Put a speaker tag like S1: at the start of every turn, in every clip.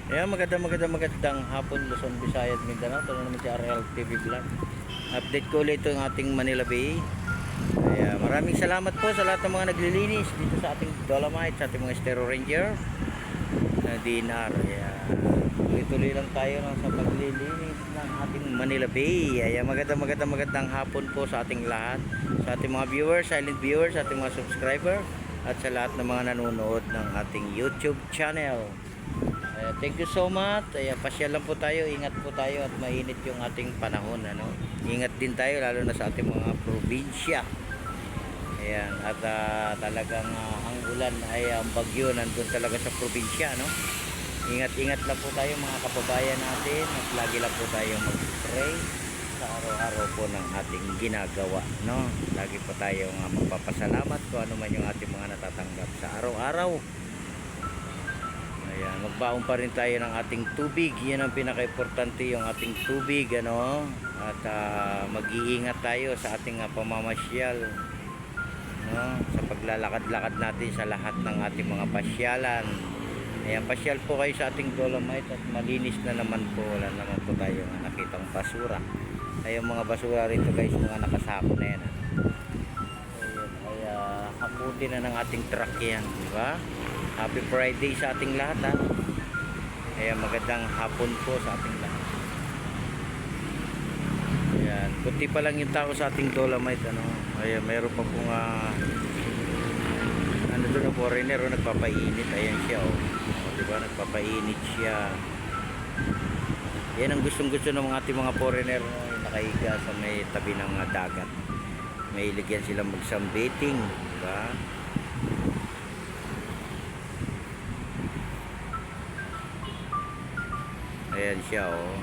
S1: Ayan, magandang hapon Luzon, Visayas, Mindanao. Ito na naman si RL TV Vlog. Update ko ulit ito ang ating Manila Bay. Kaya maraming salamat po sa lahat ng mga naglilinis dito sa ating Dolomite, sa ating mga Stero Ranger na DNR. Kaya tuloy-tuloy lang tayo sa paglilinis ng ating Manila Bay. Kaya magandang hapon po sa ating lahat, sa ating mga viewers, silent viewers, sa ating mga subscriber, at sa lahat ng mga nanonood ng ating YouTube channel. Thank you so much. Pasyal lang po tayo, ingat po tayo, at mainit yung ating panahon, ano. Ingat din tayo lalo na sa ating mga probinsya. Ayan, at talagang ang ulan ay ang bagyo nandun talaga sa probinsya, no. Ingat lang po tayo mga kababayan natin, at lagi lang po tayo mag-pray sa araw-araw po ng ating ginagawa, no. Lagi po tayo magpapasalamat kung ano man yung ating mga natatanggap sa araw-araw. Ayan, magbaon pa rin tayo ng ating tubig. Yan ang pinaka-importante, yung ating tubig, ano. At mag-iingat tayo sa ating pamamasyal, no, sa paglalakad-lakad natin sa lahat ng ating mga pasyalan. Ayan, pasyal po kayo sa ating Dolomite at malinis na naman po. Wala naman po tayo nakitang basura. Ay, yung mga basura rito guys, mga nakasako na yan. Ayan, kaya haputin na ng ating truck yan, di ba? Happy Friday sa ating lahat, ha. Kaya magandang hapon po sa ating lahat. Ayan, kunti pa lang yung tao sa ating Dolomite, ano. Ayan, mayroon pa pong ano doon, ang foreigner, nagpapainit. Ayan siya, oh. Diba, nagpapainit siya. Yan ang gustong-gusto ng mga ating mga foreigner, nakahiga sa may tabi ng dagat. May iligyan silang mag-sunbathing, diba? Ayan siya, oh.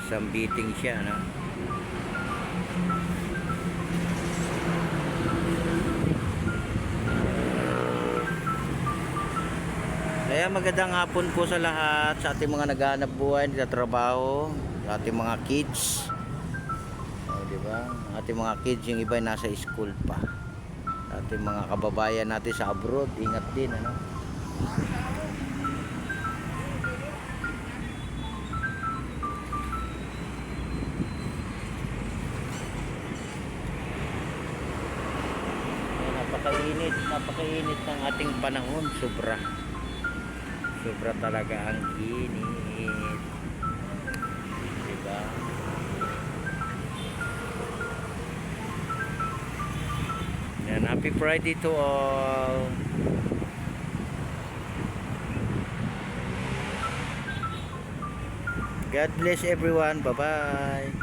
S1: Sunbathing siya, no. Kaya magandang hapon po sa lahat, sa ating mga naghahanap buhay, nagtatrabaho, sa ating mga kids. Diba? Ating mga kids, yung iba nasa school pa. Sa ating mga kababayan natin sa abroad, ingat din, ano. Napakainit ng ating panahon, sobra talaga ang init, diba? Yan, happy Friday to all. God bless everyone, bye bye.